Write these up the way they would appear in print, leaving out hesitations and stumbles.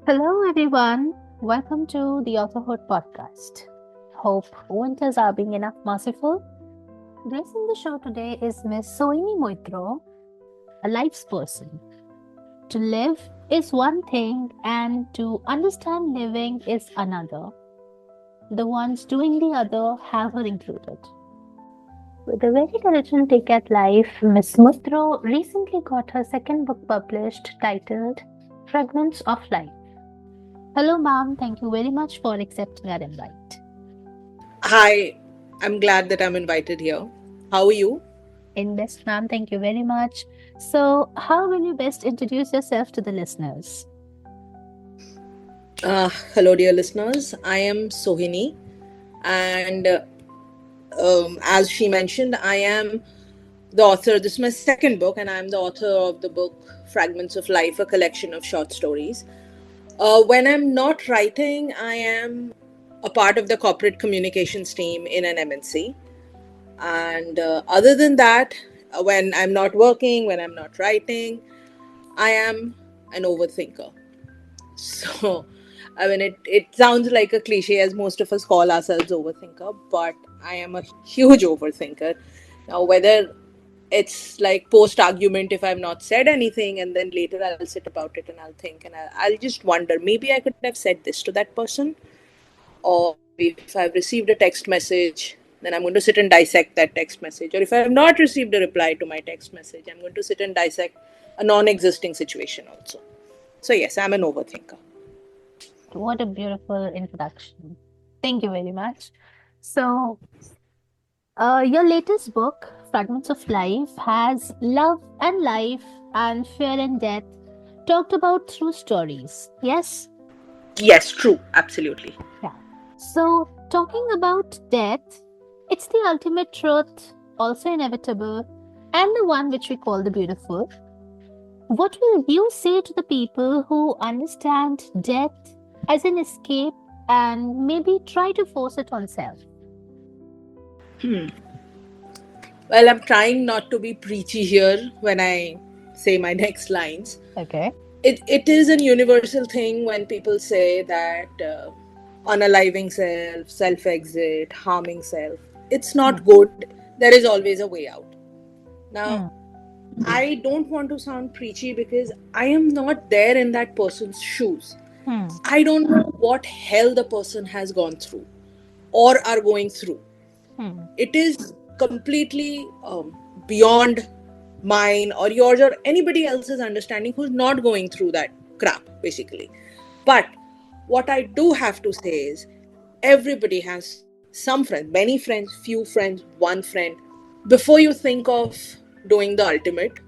Hello, everyone. Welcome to the Authorhood podcast. Hope winters are being enough merciful. Gracing the show today is Miss Sohini Moitro, a life's person. To live is one thing, and to understand living is another. The ones doing the other have her included. With a very diligent take at life, Miss Moitro recently got her second book published titled Fragments of Life. Hello, ma'am. Thank you very much for accepting our invite. Hi, I'm glad that I'm invited here. How are you? In best, ma'am. Thank you very much. So, how will you best introduce yourself to the listeners? Hello, dear listeners. I am Sohini, and as she mentioned, I am the author. This is my second book, and I'm the author of the book Fragments of Life, a collection of short stories. When I'm not writing, I am a part of the corporate communications team in an MNC. And other than that, when I'm not working, when I'm not writing, I am an overthinker. So, I mean, it sounds like a cliche as most of us call ourselves overthinker, but I am a huge overthinker. Now, whether it's like post argument if I've not said anything, and then later I'll sit about it and I'll think and I'll just wonder maybe I could have said this to that person, or maybe if I've received a text message, then I'm going to sit and dissect that text message, or if I have not received a reply to my text message, I'm going to sit and dissect a non existing situation also. So, yes, I'm an overthinker. What a beautiful introduction. Thank you very much. So, your latest book, Fragments of Life, has love and life and fear and death talked about through stories. Yes? Yes, true, absolutely. Yeah. So, talking about death, it's the ultimate truth, also inevitable, and the one which we call the beautiful. What will you say to the people who understand death as an escape and maybe try to force it on self? Well, I'm trying not to be preachy here when I say my next lines. Okay. It is a universal thing when people say that unaliving self, self exit, harming self, it's Hmm. not good. There is always a way out. Now, Hmm. I don't want to sound preachy because I am not there in that person's shoes. Hmm. I don't know what hell the person has gone through or are going through. Hmm. It is completely beyond mine or yours or anybody else's understanding who's not going through that crap, basically. But what I do have to say is everybody has some friends, many friends, few friends, one friend. Before you think of doing the ultimate,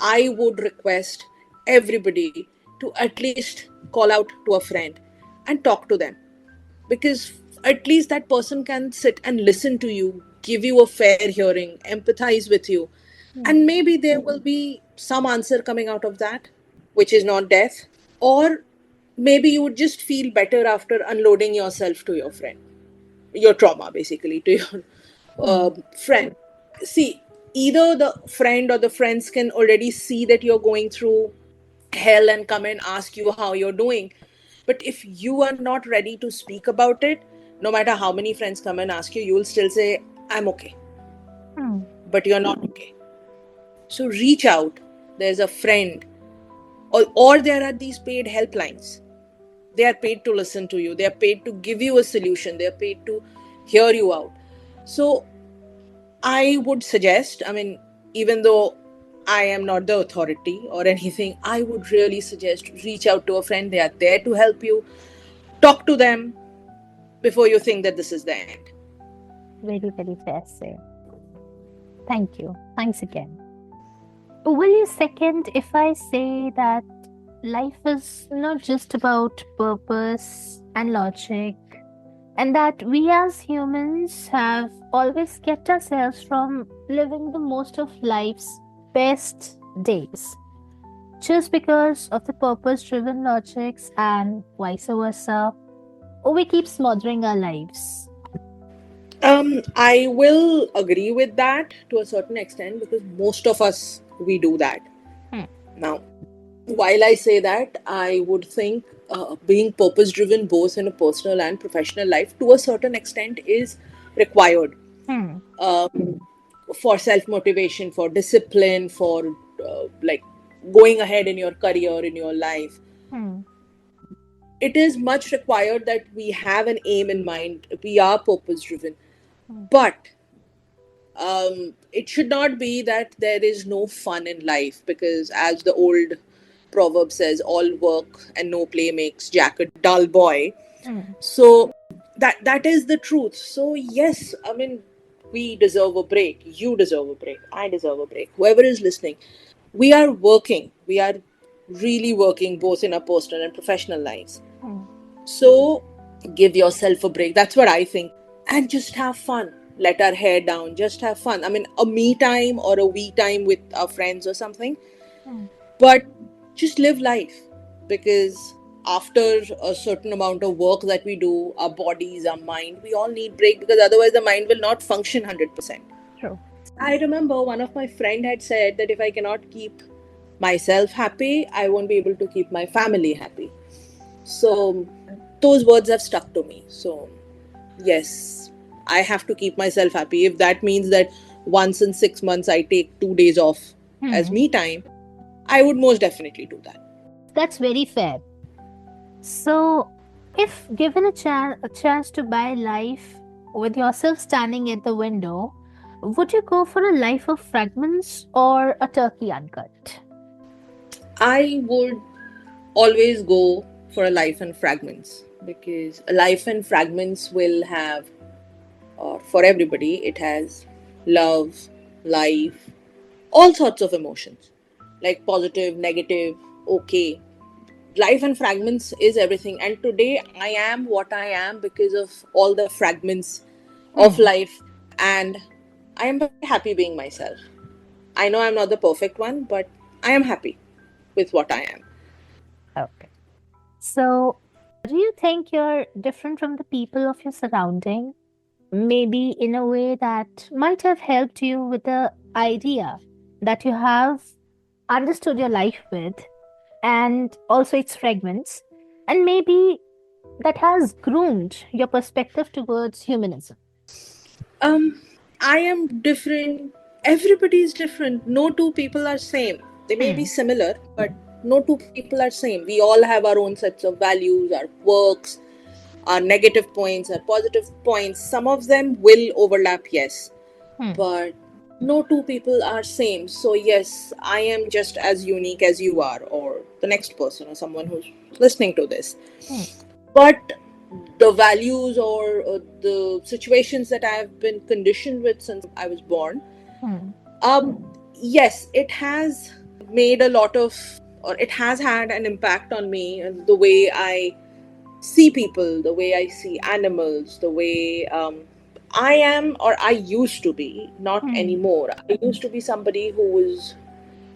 I would request everybody to at least call out to a friend and talk to them, because at least that person can sit and listen to you, give you a fair hearing, empathize with you, Hmm. and maybe there will be some answer coming out of that, which is not death. Or maybe you would just feel better after unloading yourself to your friend, your trauma basically, to your Hmm. friend. See, either the friend or the friends can already see that you're going through hell and come and ask you how you're doing. But if you are not ready to speak about it, no matter how many friends come and ask you, you will still say, I'm okay. Hmm. But you're not okay. So reach out. There's a friend, or there are these paid helplines. They are paid to listen to you, they are paid to give you a solution, they are paid to hear you out. So I would suggest, I mean, even though I am not the authority or anything, I would really suggest reach out to a friend. They are there to help you. Talk to them before you think that this is the end. Very, very fair say. Thank you. Thanks again. Will you second if I say that life is not just about purpose and logic, and that we as humans have always kept ourselves from living the most of life's best days just because of the purpose driven logics and vice versa? Or we keep smothering our lives? I will agree with that to a certain extent because most of us we do that. Hmm. Now, while I say that, I would think being purpose driven both in a personal and professional life to a certain extent is required, Hmm. um, for self motivation, for discipline, for like going ahead in your career, in your life. Hmm. It is much required that we have an aim in mind, we are purpose driven. Hmm. But it should not be that there is no fun in life, because as the old proverb says, all work and no play makes Jack a dull boy. Hmm. So that is the truth. So yes, I mean, we deserve a break, you deserve a break, I deserve a break, whoever is listening. We are working, we are really working both in our personal and professional lives. Hmm. So give yourself a break. That's what I think. And just have fun. Let our hair down. Just have fun. I mean, a me time or a we time with our friends or something. Hmm. But just live life. Because after a certain amount of work that we do, our bodies, our mind, we all need break, because otherwise the mind will not function 100%. True. I remember one of my friend had said that if I cannot keep myself happy, I won't be able to keep my family happy. So those words have stuck to me. So yes, I have to keep myself happy. If that means that once in 6 months I take 2 days off as Hmm. me time, I would most definitely do that. That's very fair. So, if given a chance to buy life with yourself standing at the window, would you go for a life of fragments or a turkey uncut? I would always go for a life in fragments, because a life in fragments will have, or for everybody, it has love, life, all sorts of emotions, like positive, negative, okay. Life and fragments is everything. And today I am what I am because of all the fragments of Hmm. life. And I am very happy being myself. I know I'm not the perfect one, but I am happy with what I am. Okay. So, do you think you're different from the people of your surrounding? Maybe in a way that might have helped you with the idea that you have understood your life with, and also its fragments, and maybe that has groomed your perspective towards humanism. um I am different. Everybody is different. No two people are same. They may be Hmm. similar, but no two people are same. We all have our own sets of values, our quirks, our negative points, our positive points. Some of them will overlap, yes, Hmm. but no two people are same. So yes, I am just as unique as you are, or the next person, or someone who's listening to this. Hmm. But the values or the situations that I have been conditioned with since I was born, Hmm. yes, it has made a lot of, or it has had an impact on me, and the way I see people, the way I see animals, the way I am, or I used to be, not Hmm. anymore. I used to be somebody who was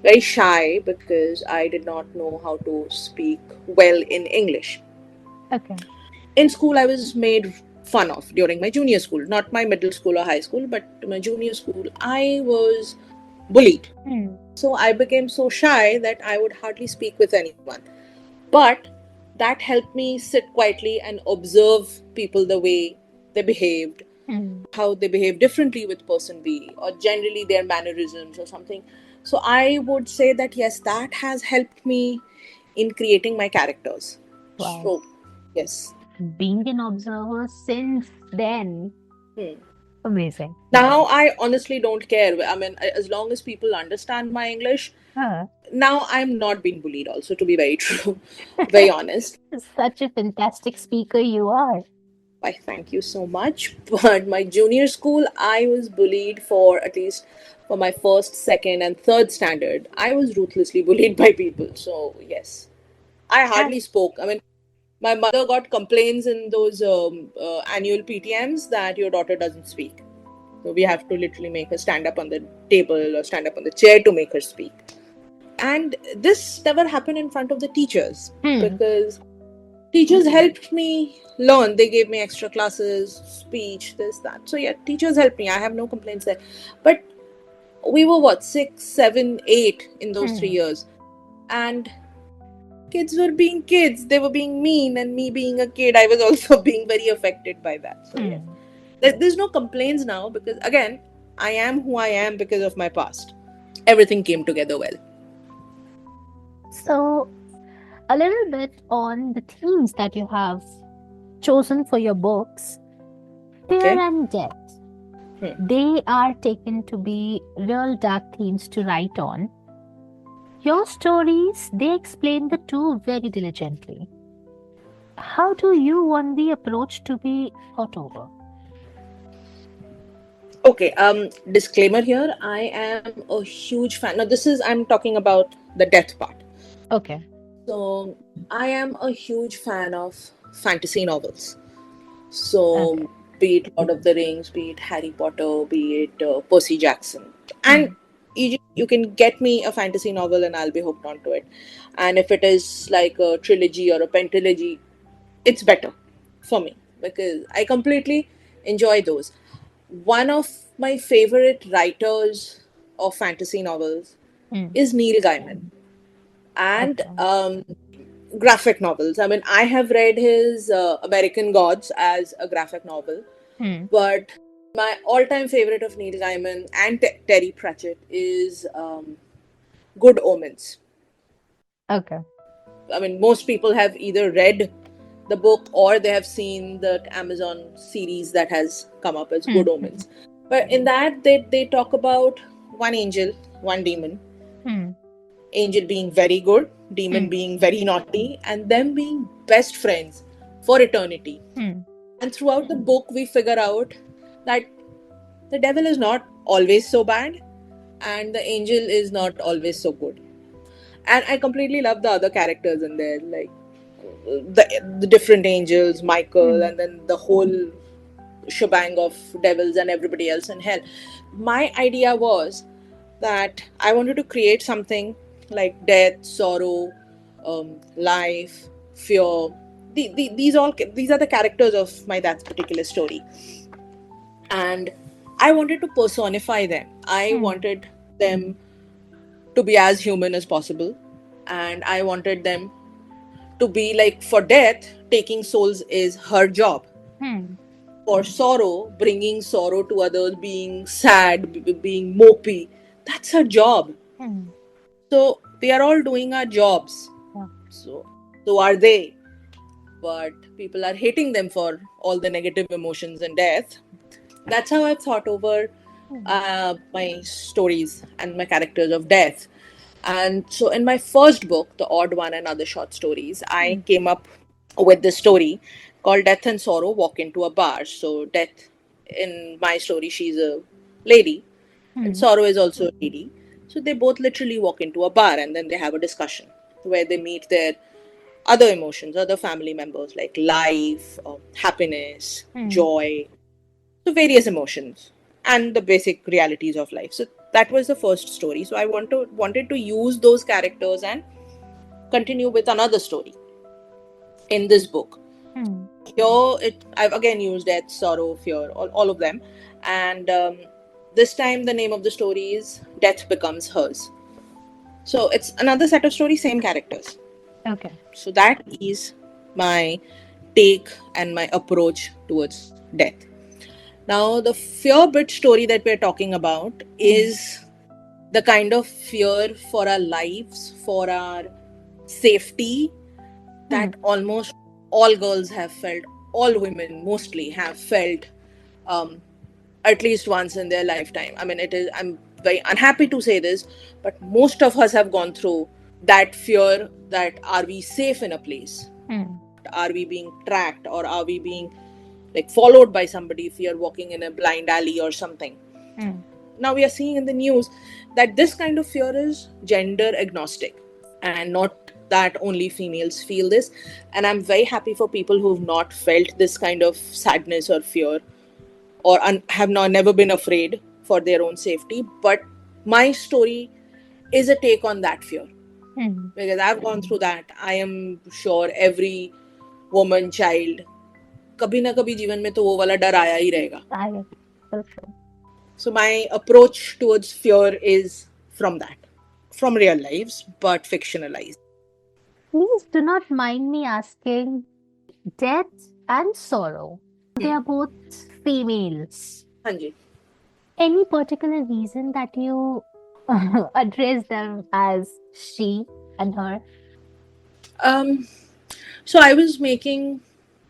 very shy because I did not know how to speak well in English. Okay. In school, I was made fun of during my junior school, not my middle school or high school, but my junior school. I was bullied. Hmm. So I became so shy that I would hardly speak with anyone. But that helped me sit quietly and observe people, the way they behaved, Hmm. how they behave differently with person B, or generally their mannerisms or something. So I would say that yes, that has helped me in creating my characters. Wow. So, yes. Being an observer since then, Hmm. amazing. Now I honestly don't care. I mean, as long as people understand my English, Huh. now I'm not being bullied, also, to be very true, very honest. Such a fantastic speaker you are. Why, thank you so much. But my junior school, I was bullied for at least for my first, second, and third standard. I was ruthlessly bullied by people. So, yes, I And hardly spoke. I mean, my mother got complaints in those annual PTMs that your daughter doesn't speak. So, we have to literally make her stand up on the table or stand up on the chair to make her speak. And this never happened in front of the teachers, hmm. because teachers helped me learn. They gave me extra classes, speech, this, that. So yeah, teachers helped me. I have no complaints there. But we were what, 6, 7, 8 in those three Hmm. years. And kids were being kids, they were being mean, and me being a kid, I was also being very affected by that. So yeah, Hmm. there's no complaints now, because again, I am who I am because of my past. Everything came together well. So, a little bit on the themes that you have chosen for your books. Fear Okay. and death. Hmm. They are taken to be real dark themes to write on. Your stories, they explain the two very diligently. How do you want the approach to be thought over? Okay, disclaimer here, I am a huge fan. Now, this is, I'm talking about the death part. Okay. So, I am a huge fan of fantasy novels. Okay. So, be it Lord of the Rings, be it Harry Potter, be it Percy Jackson. And Hmm. you can get me a fantasy novel and I'll be hooked onto it. And if it is like a trilogy or a pentalogy, it's better for me because I completely enjoy those. One of my favorite writers of fantasy novels Hmm. is Neil Gaiman, and Okay. graphic novels. I mean, I have read his American Gods as a graphic novel, Hmm. but my all-time favorite of Neil Gaiman and Terry Pratchett is Good Omens. Okay. I mean, most people have either read the book or they have seen the Amazon series that has come up as Good Hmm. Hmm. Omens. But in that, they talk about one angel, one demon, Hmm. angel being very good, demon Hmm. being very naughty, and them being best friends for eternity. Hmm. And throughout the book, we figure out that the devil is not always so bad, and the angel is not always so good. And I completely love the other characters in there, like the different angels, Michael, Hmm. and then the whole shebang of devils and everybody else in hell. My idea was that I wanted to create something like death, sorrow, life, fear. These are the characters of my that particular story, and I wanted to personify them. I Hmm. wanted them to be as human as possible, and I wanted them to be like, for death, taking souls is her job. Hmm. For sorrow, bringing sorrow to others, being sad, being mopey, that's her job. Hmm. So we are all doing our jobs. Yeah. So so are they. But people are hating them for all the negative emotions and death. That's how I've thought over Hmm. my stories and my characters of death. And so, in my first book, The Odd One and Other Short Stories, I Hmm. came up with this story called Death and Sorrow Walk into a Bar. So, Death, in my story, she's a lady, and Hmm. Sorrow is also a lady. So, they both literally walk into a bar and then they have a discussion where they meet their other emotions, other family members like life, happiness, Hmm. joy, so various emotions and the basic realities of life. So that was the first story. So I wanted to use those characters and continue with another story in this book. Hmm. Here, I've again used death, sorrow, fear, all of them, and this time the name of the story is Death Becomes Hers. So it's another set of stories, same characters. Okay. So that is my take and my approach towards death. Now, the fear bit story that we're talking about Hmm. is the kind of fear for our lives, for our safety, Hmm. that almost all girls have felt, all women mostly have felt, um, at least once in their lifetime. I mean, I'm very unhappy to say this, but most of us have gone through that fear, that are we safe in a place? Hmm. Are we being tracked, or are we being like followed by somebody if you're walking in a blind alley or something? Hmm. Now we are seeing in the news that this kind of fear is gender agnostic, and not that only females feel this. And I'm very happy for people who've not felt this kind of sadness or fear, or have not never been afraid for their own safety. But my story is a take on that fear, Hmm. because I've gone through that. I am sure every woman, child, कभी ना कभी जीवन में तो वो वाला डर आया ही रहेगा. I get it. For sure. So my approach towards fear is from that, from real lives, but fictionalized. please do not mind me asking, death and sorrow, they are both females. हाँ जी. Any particular reason that you address them as she and her? Um, so I was making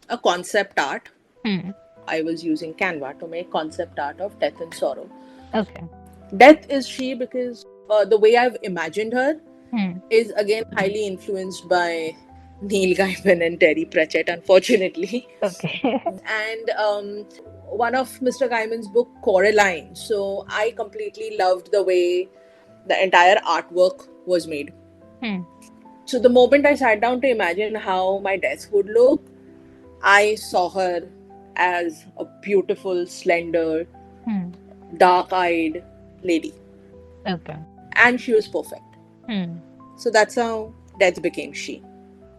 a concept art. Hmm. I was using Canva to make concept art of death and sorrow. Okay. Death is she because the way I've imagined her Hmm. is again highly influenced by Neil Gaiman and Terry Pratchett, unfortunately. Okay. And one of Mr. Gaiman's book, Coraline. So I completely loved the way the entire artwork was made. Hmm. So the moment I sat down to imagine how my death would look, I saw her as a beautiful, slender, Hmm. dark-eyed lady. Okay. And she was perfect. Hmm. So that's how death became she.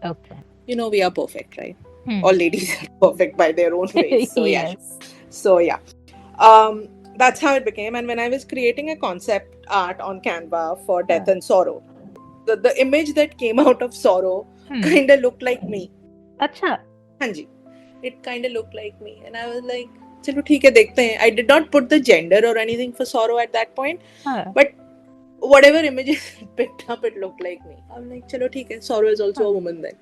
Okay. You know, we are perfect, right? Hmm. All ladies are perfect by their own ways. So yeah. Yes. So yeah. That's how it became. And when I was creating a concept art on Canva for death and sorrow, the image that came out of sorrow kind of looked like me. Acha. हाँ जी. It kind of looked like me. And I was like, चलो ठीक है देखते हैं. I did not put the gender or anything for sorrow at that point. But whatever images it picked up, it looked like me. I'm like, चलो ठीक है. Sorrow is also a woman then.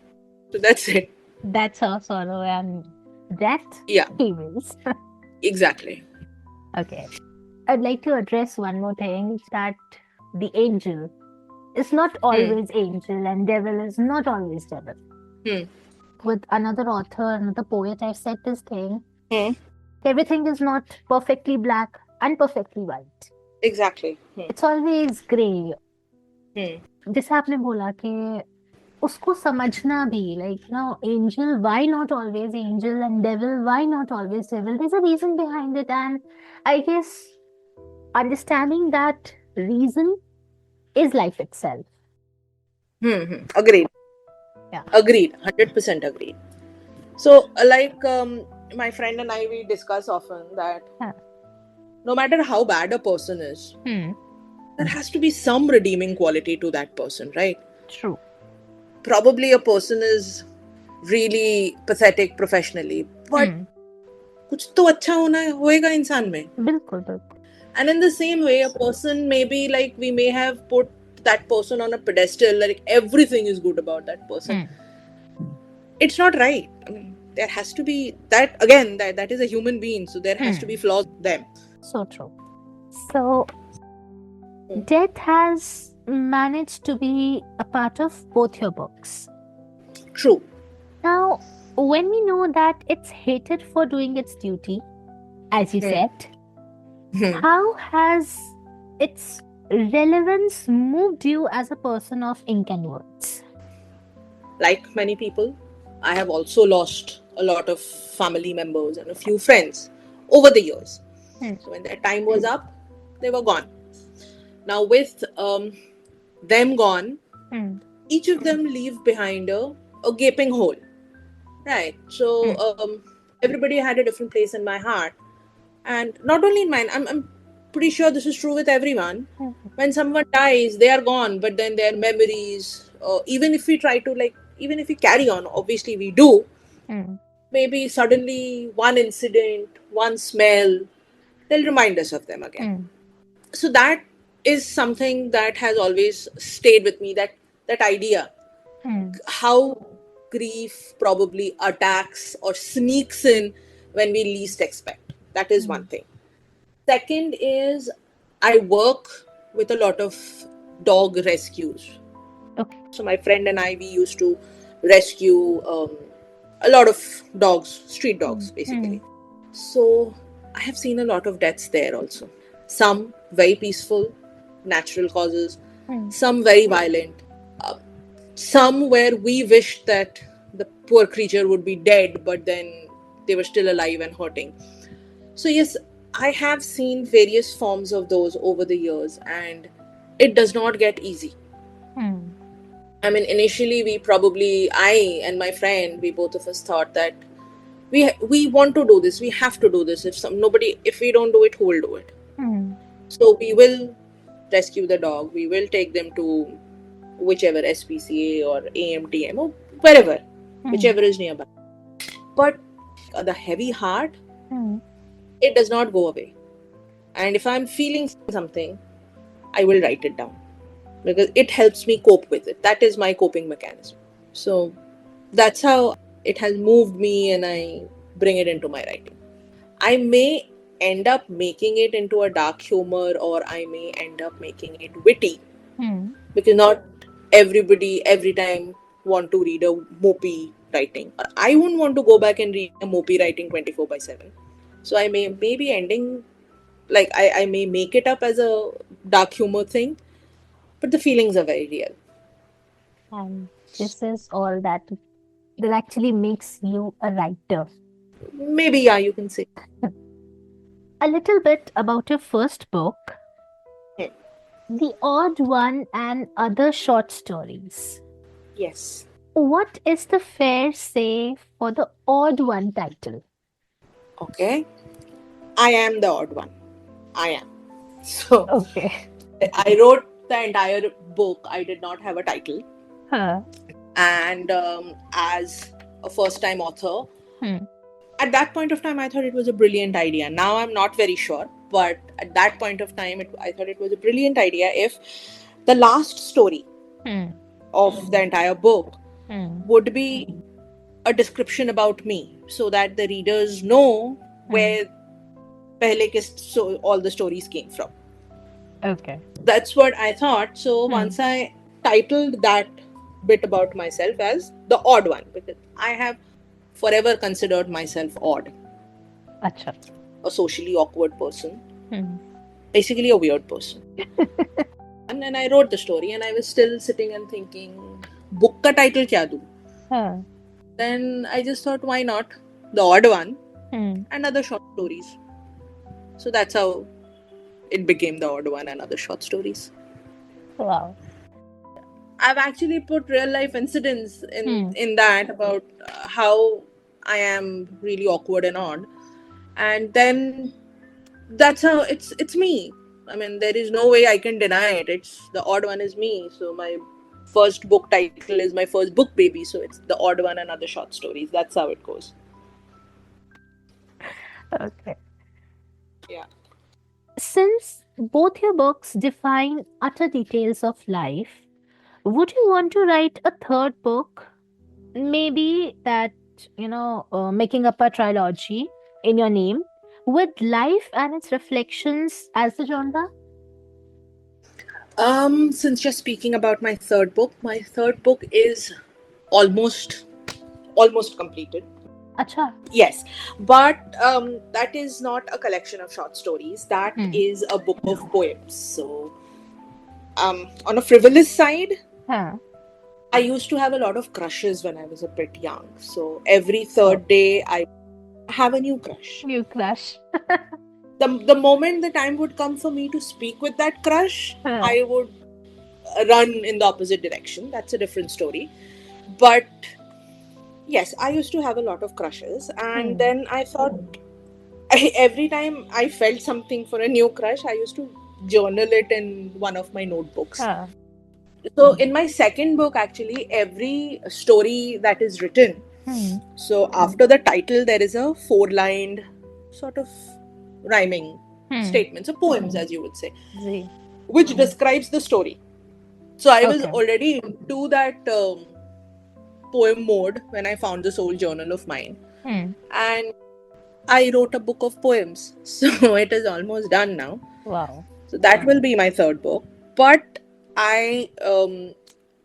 So that's it. That's her sorrow and death Yeah, females. exactly. Okay. I'd like to address one more thing that the angel is not always angel and devil is not always devil. Hmm. With another author, another poet, I've said this thing. Hmm. Everything is not perfectly black and perfectly white. Exactly. It's always gray. Hmm. जैसे आपने बोला कि उसको समझना भी, like, you know, angel, why not always angel, and devil, why not always devil? There's a reason behind it, and I guess understanding that reason is life itself. Agreed. Yeah. Agreed. 100% agreed. So, like my friend and I, we discuss often that no matter how bad a person is, there has to be some redeeming quality to that person, right? True. Probably a person is really pathetic professionally, but कुछ तो अच्छा होएगा इंसान में. बिल्कुल बिल्कुल. And in the same way, a person maybe, like, we may have put that person on a pedestal, like everything is good about that person. It's not right. I mean, there has to be that, again, that is a human being, so there has to be flaws with them. So true. So death has managed to be a part of both your books. True. Now, when we know that it's hated for doing its duty, as you said, how has its relevance moved you as a person of ink and words? Like many people, I have also lost a lot of family members and a few friends over the years. So when their time was up, they were gone. Now with them gone, each of them leave behind a gaping hole. Right. So everybody had a different place in my heart. And not only in mine, I'm pretty sure this is true with everyone. When someone dies, they are gone, but then their memories, even if we try to, like, even if we carry on, obviously we do, maybe suddenly one incident, one smell, they'll remind us of them again. So that is something that has always stayed with me, that idea, how grief probably attacks or sneaks in when we least expect. That is one thing. Second is, I work with a lot of dog rescues. Okay. So my friend and I, we used to rescue a lot of dogs, street dogs basically. So I have seen a lot of deaths there also. Some very peaceful, natural causes, some very violent, some where we wished that the poor creature would be dead, but then they were still alive and hurting. So yes, I have seen various forms of those over the years, and it does not get easy. I mean, initially I and my friend, we both of us thought that we want to do this, we have to do this. If we don't do it, who will do it? So we will rescue the dog, we will take them to whichever SPCA or AMTM or wherever, whichever is nearby. But the heavy heart, it does not go away. And if I'm feeling something, I will write it down because it helps me cope with it. That is my coping mechanism. So that's how it has moved me, and I bring it into my writing. I may end up making it into a dark humor, or I may end up making it witty, because not everybody every time want to read a mopey writing. I wouldn't want to go back and read a mopey writing 24/7. So I may be ending, like I may make it up as a dark humor thing, but the feelings are very real. And this is all that actually makes you a writer. Maybe, yeah, you can say. A little bit about your first book, Hmm. The Odd One and Other Short Stories. Yes. What is the fair say for the Odd One title? Okay. I am the odd one. I am. So Okay. I wrote the entire book. I did not have a title. Huh. And as a first time author, at that point of time, I thought it was a brilliant idea. Now I'm not very sure, but at that point of time, I thought it was a brilliant idea if the last story of the entire book would be a description about me, so that the readers know where all the stories came from. Okay. That's what I thought. So once I titled that bit about myself as the odd one, because I have forever considered myself odd, Acha. a socially awkward person, basically a weird person. And then I wrote the story, and I was still sitting and thinking, book ka title kya do? Then I just thought, why not the odd one and other short stories? So that's how it became the odd one and other short stories. Wow. I've actually put real life incidents in that about how I am really awkward and odd, and then that's how it's me. I mean, there is no way I can deny it. It's the odd one is me. So my first book title is my first book baby. So it's the odd one and other short stories. That's how it goes. Okay. Yeah. Since both your books define utter details of life, would you want to write a third book? Maybe that, making up a trilogy in your name with life and its reflections as the genre? Since you're speaking about my third book is almost almost completed. Acha. Yes, but that is not a collection of short stories. That is a book of poems. So, on a frivolous side, I used to have a lot of crushes when I was a bit young. So every third day, I have a new crush. New crush. The moment the time would come for me to speak with that crush, I would run in the opposite direction. That's a different story. But yes, I used to have a lot of crushes, and then I thought, every time I felt something for a new crush, I used to journal it in one of my notebooks. So in my second book, actually, every story that is written, so after the title, there is a 4-lined sort of rhyming statements, or poems, as you would say, which describes the story. So I was already into that poem mode when I found this old journal of mine. And I wrote a book of poems. So it is almost done now. Wow. So that will be my third book. But I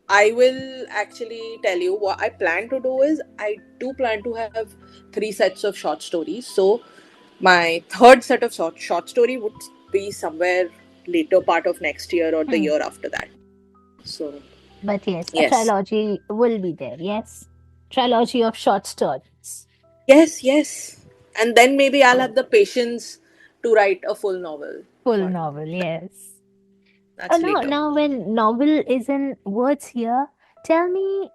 will actually tell you what I plan to do is I do plan to have 3 sets of short stories. So my third set of short story would be somewhere later part of next year or the year after that. So, but yes, a trilogy will be there. Yes, trilogy of short stories. Yes. And then maybe I'll have the patience to write a full novel. Full novel, yes. That's later. Now, when novel is in words here, tell me,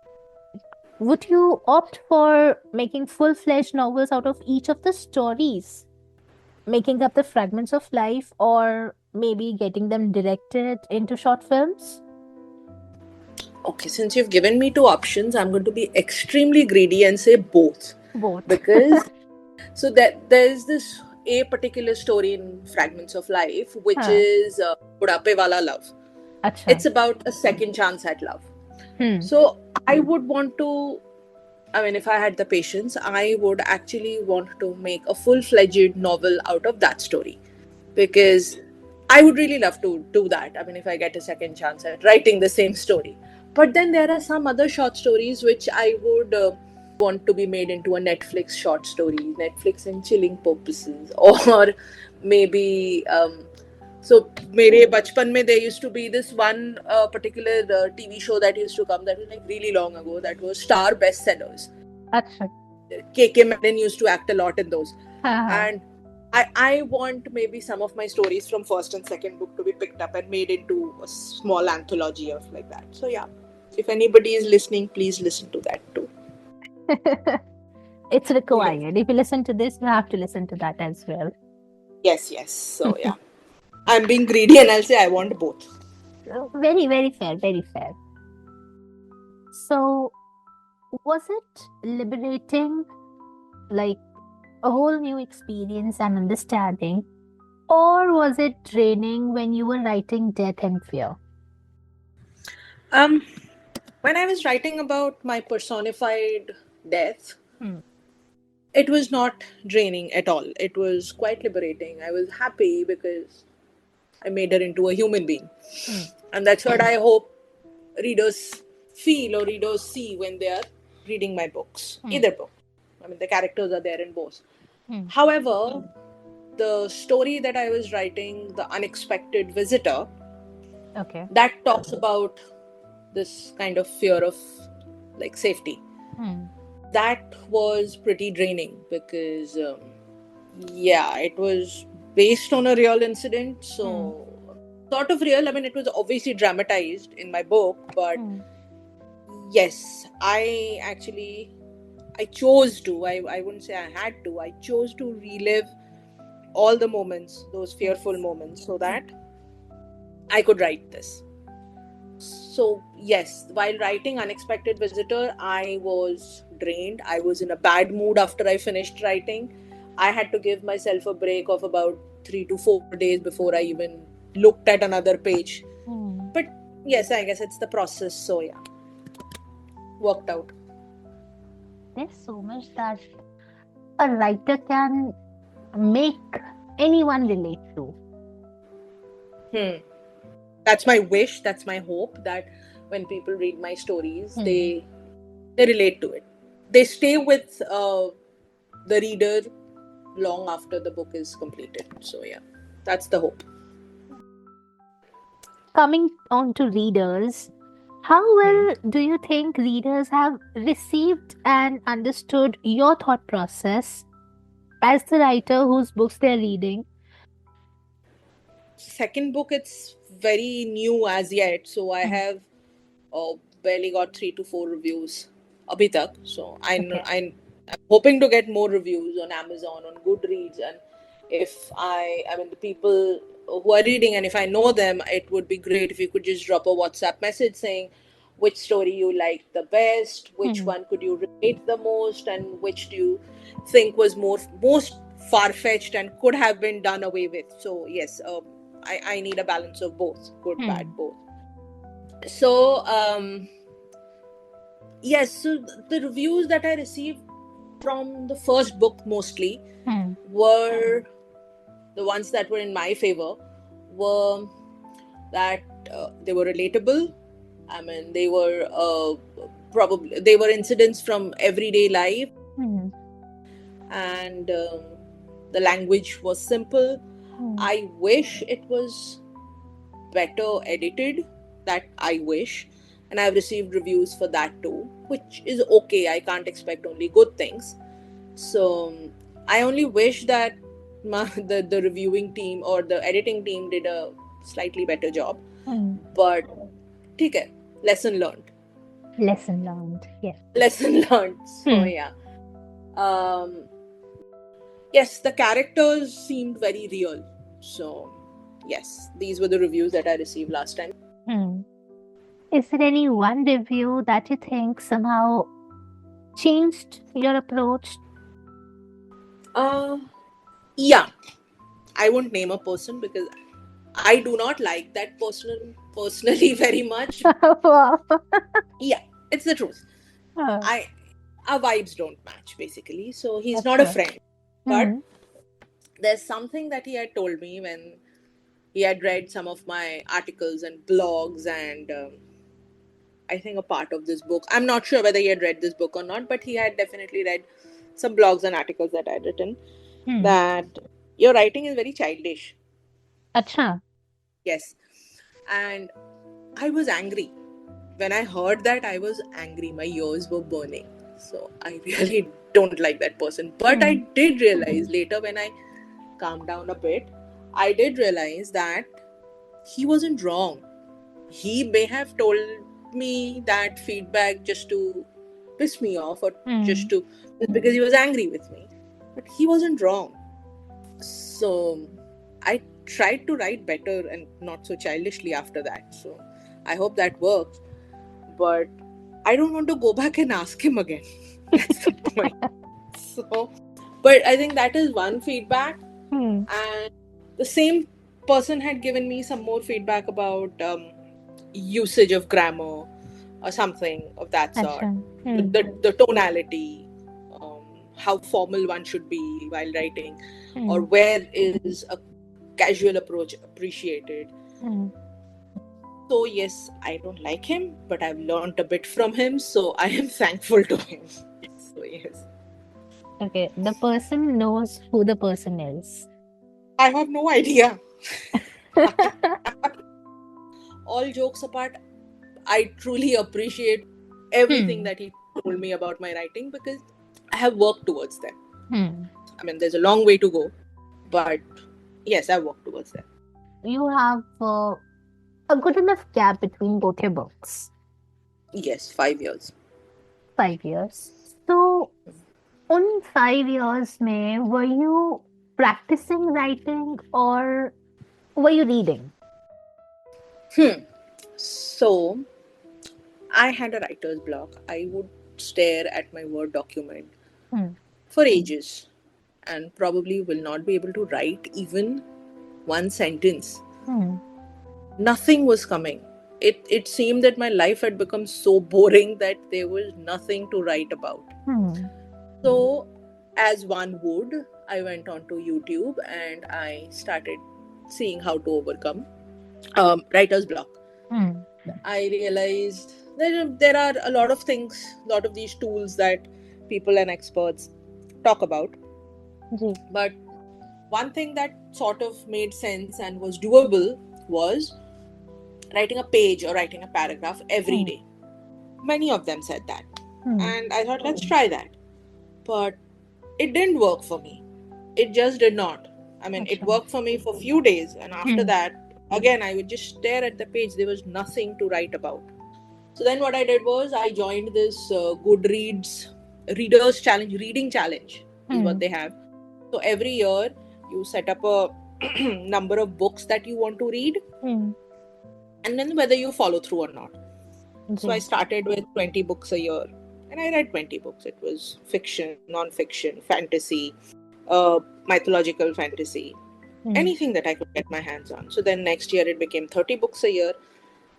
would you opt for making full-fledged novels out of each of the stories, making up the fragments of life, or maybe getting them directed into short films? Okay, since you've given me two options, I'm going to be extremely greedy and say both. Both. Because so that there's this a particular story in Fragments of Life, which Huh. is Budape Wala Love. Acha. It's about a second chance at love. Hmm. So I would want to, I mean, if I had the patience, I would actually want to make a full-fledged novel out of that story. Because I would really love to do that. I mean, if I get a second chance at writing the same story. But then there are some other short stories which I would want to be made into a Netflix short story, Netflix and chilling purposes, or maybe. So, mere bachpan mein there used to be this one particular TV show that used to come that was like really long ago. That was Star Bestsellers. Acha. KK Madden used to act a lot in those, Ha. and I want maybe some of my stories from first and second book to be picked up and made into a small anthology of like that. So yeah, if anybody is listening, please listen to that too. It's required. If you listen to this, you have to listen to that as well. Yes, yes. So yeah, I'm being greedy and I'll say I want both. Very, very fair. Very fair. So, was it liberating, like a whole new experience and understanding, or was it draining when you were writing Death and Fear? Um, when I was writing about my personified death, Hmm. it was not draining at all. It was quite liberating. I was happy because I made her into a human being. Hmm. And that's what I hope readers feel or readers see when they are reading my books. Hmm. Either book. I mean, the characters are there in both. Hmm. However, the story that I was writing, The Unexpected Visitor, Okay. that talks about this kind of fear of like safety. Hmm. That was pretty draining because, yeah, it was based on a real incident. Hmm. So, sort of real. I mean, it was obviously dramatized in my book, but Hmm. yes, I chose to. I wouldn't say I had to. I chose to relive all the moments, those fearful moments, so that I could write this. So, yes, while writing Unexpected Visitor, I was drained. I was in a bad mood after I finished writing. I had to give myself a break of about 3 to 4 days before I even looked at another page. Hmm. But yes, I guess it's the process. So, yeah, worked out. There's so much that a writer can make anyone relate to. Hmm. That's my wish. That's my hope that when people read my stories, Hmm. they relate to it. They stay with the reader long after the book is completed. So yeah, that's the hope. Coming on to readers, how Hmm. well do you think readers have received and understood your thought process as the writer whose books they're reading? Second book, it's very new as yet, so I Hmm. have uh, barely got 3 to 4 reviews abhi tak. So Okay. I'm hoping to get more reviews on Amazon, on Goodreads, and if I mean the people who are reading, and if I know them, it would be great if you could just drop a WhatsApp message saying which story you liked the best, which Hmm. one could you relate the most, and which do you think was most far fetched and could have been done away with. So yes, I need a balance of both, good, bad, Hmm. both. So yes, so the reviews that I received from the first book mostly Hmm. were the ones that were in my favor, were that they were relatable. I mean, they were probably they were incidents from everyday life, Hmm. and the language was simple. Hmm. I wish it was better edited. That I wish, and I've received reviews for that too, which is okay. I can't expect only good things. So I only wish that the reviewing team or the editing team did a slightly better job. Hmm. But ठीक है, lesson learned. Lesson learned. Yes. Lesson learned. So Hmm. yeah. Um, yes, the characters seemed very real. So yes, these were the reviews that I received last time. Hmm. Is there any one review that you think somehow changed your approach? Uh, yeah, I won't name a person because I do not like that person personally very much. Wow. Yeah, it's the truth. Oh, I Our vibes don't match basically. So he's that's not a right. friend. But Hmm. there's something that he had told me when he had read some of my articles and blogs and I think a part of this book. I'm not sure whether he had read this book or not, but he had definitely read some blogs and articles that I had written Hmm. that your writing is very childish. Acha. Yes. And I was angry. When I heard that, I was angry. My ears were burning. So I really don't like that person. But I Hmm. did realize later when I calmed down a bit, I did realize that he wasn't wrong. He may have told me that feedback just to piss me off or Hmm. just because he was angry with me. But he wasn't wrong. So I tried to write better and not so childishly after that. So I hope that works. But I don't want to go back and ask him again. That's the point. So, but I think that is one feedback. Hmm. And the same person had given me some more feedback about usage of grammar or something of that sort. Acha. Hmm. The tonality, how formal one should be while writing, or Hmm. where is a casual approach appreciated. Hmm. So, yes, I don't like him, but I've learned a bit from him, so I am thankful to him. So, yes. Okay, the person knows who the person is. I have no idea. All jokes apart, I truly appreciate everything Hmm. that he told me about my writing because I have worked towards them. Hmm. I mean, there's a long way to go, but yes, I've worked towards them. You have a good enough gap between both your books. Yes, 5 years. 5 years. So, उन 5 years में were you practicing writing or were you reading? So, I had a writer's block. I would stare at my Word document Hmm. for ages and probably will not be able to write even one sentence. Hmm. Nothing was coming. It seemed that my life had become so boring that there was nothing to write about. Hmm. So, as one would, I went on to YouTube and I started seeing how to overcome writer's block. Hmm. I realized there are a lot of things, a lot of these tools that people and experts talk about. Ji. But one thing that sort of made sense and was doable was writing a page or writing a paragraph every Hmm. day. Many of them said that. Hmm. And I thought, let's try that. But it didn't work for me. It just did not. I mean, it अच्छा. worked for me for a few days. And after Hmm. that, again, I would just stare at the page. There was nothing to write about. So then what I did was I joined this Goodreads Readers Challenge, Reading Challenge is what Hmm. they have. So every year you set up a number of books that you want to read Hmm. and then whether you follow through or not. So I ji. started with 20 books a year and I read 20 books. It was fiction, non-fiction, fantasy, mythological fantasy, Hmm. anything that I could get my hands on. So then next year it became 30 books a year.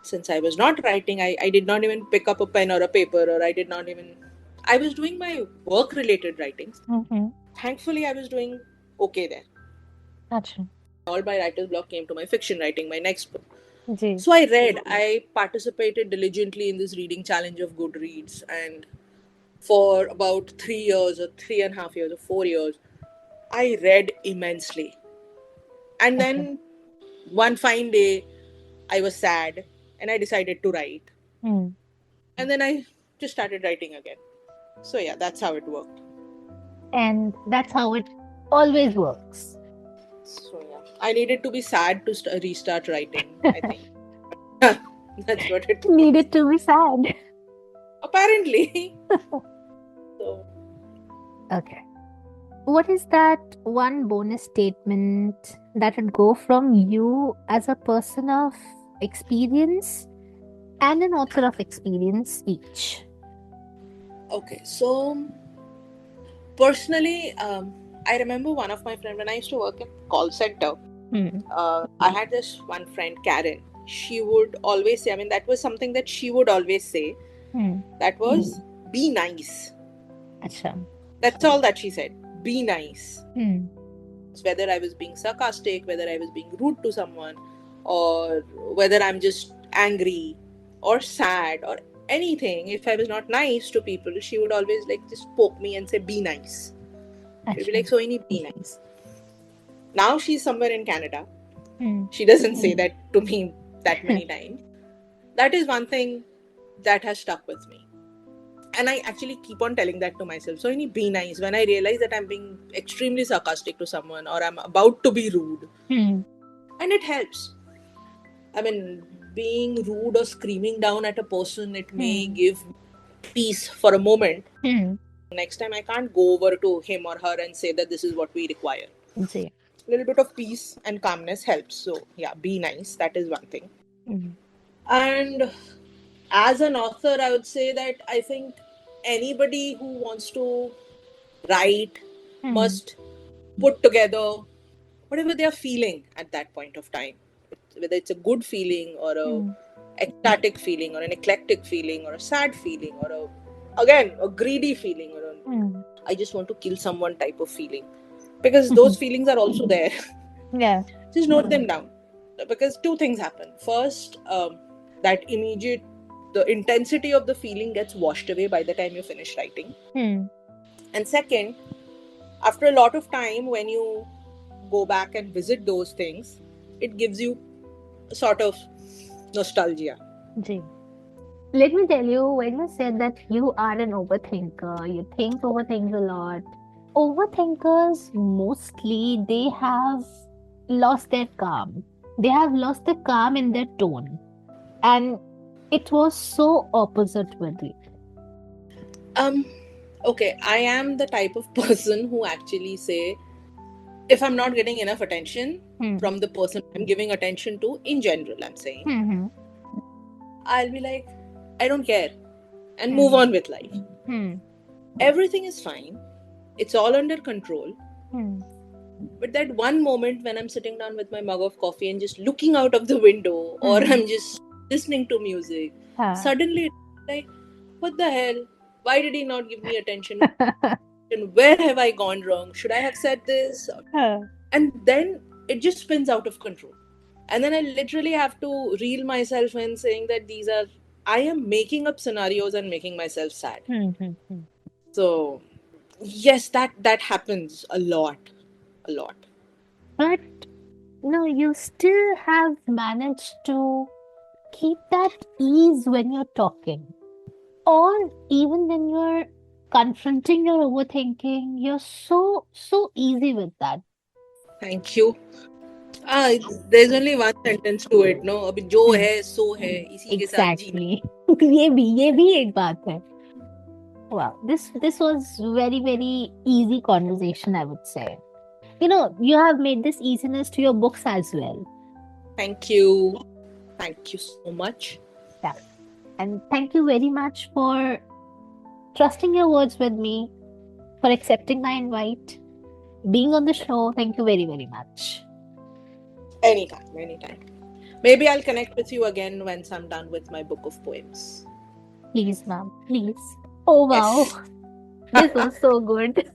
Since I was not writing, I did not even pick up a pen or a paper, or I was doing my work related writings. Hmm. Thankfully, I was doing okay there. अच्छा. All my writer's block came to my fiction writing, my next book. Ji. So I participated diligently in this reading challenge of Goodreads, and for about 3 years, or 3.5 years, or 4 years, I read immensely. And Okay. then one fine day, I was sad and I decided to write. Hmm. And then I just started writing again. So yeah, that's how it worked. And that's how it always works. So yeah, I needed to be sad to restart writing, I think. That's what it was. Needed to be sad. Apparently. So Okay. What is that one bonus statement that would go from you as a person of experience and an author of experience each. Okay, so personally, I remember one of my friends when I used to work in call center. Hmm. I had this one friend, Karen. She would always say, I mean, that was something that she would always say. Hmm. That was, be nice. Acha. That's all that she said. Be nice. Hmm. Whether I was being sarcastic, whether I was being rude to someone, or whether I'm just angry or sad or anything, if I was not nice to people, she would always like just poke me and say, be nice. She'd be Acha. like, Sohini, be nice. Now she's somewhere in Canada. Hmm. She doesn't say that to me that many times. That is one thing that has stuck with me. And I actually keep on telling that to myself. So, be nice. When I realize that I'm being extremely sarcastic to someone or I'm about to be rude, Hmm. and it helps. I mean, being rude or screaming down at a person, it may give peace for a moment. Hmm. Next time, I can't go over to him or her and say that this is what we require. Ji. A little bit of peace and calmness helps. So, yeah, be nice. That is one thing. Hmm. And as an author, I would say that I think anybody who wants to write must put together whatever they are feeling at that point of time, whether it's a good feeling or a ecstatic feeling or an eclectic feeling or a sad feeling or a greedy feeling or I just want to kill someone type of feeling, because those feelings are also there. Yeah. Just note them down, because two things happen. First, that immediate the intensity of the feeling gets washed away by the time you finish writing. And second, after a lot of time, when you go back and visit those things, it gives you a sort of nostalgia. Ji. Let me tell you, when you said that you are an overthinker, you think over things a lot. Overthinkers mostly they have lost their calm. They have lost the calm in their tone. And it was so opposite with you. Okay, I am the type of person who actually say, if I'm not getting enough attention from the person I'm giving attention to, in general, I'm saying, I'll be like, I don't care, and move on with life. Everything is fine. It's all under control. But that one moment when I'm sitting down with my mug of coffee and just looking out of the window, or I'm just listening to music, suddenly it's like, what the hell? Why did he not give me attention? Where have I gone wrong? Should I have said this? And then it just spins out of control. And then I literally have to reel myself in, saying that I am making up scenarios and making myself sad. So, yes, that happens a lot. But no, you still have managed to keep that ease when you're talking. Or even when you're confronting your overthinking, you're so easy with that. Thank you. There's only one sentence to it, no? अभी जो है सो है, इसी के साथ जीना. Exactly. ये भी एक बात है. Wow, this was very easy conversation, I would say. You know, you have made this easiness to your books as well. Thank you so much. Yeah. And thank you very much for trusting your words with me, for accepting my invite, being on the show. Thank you very much. Anytime. Maybe I'll connect with you again once I'm done with my book of poems. Please, ma'am. Please. Oh, wow. Yes. This was so good.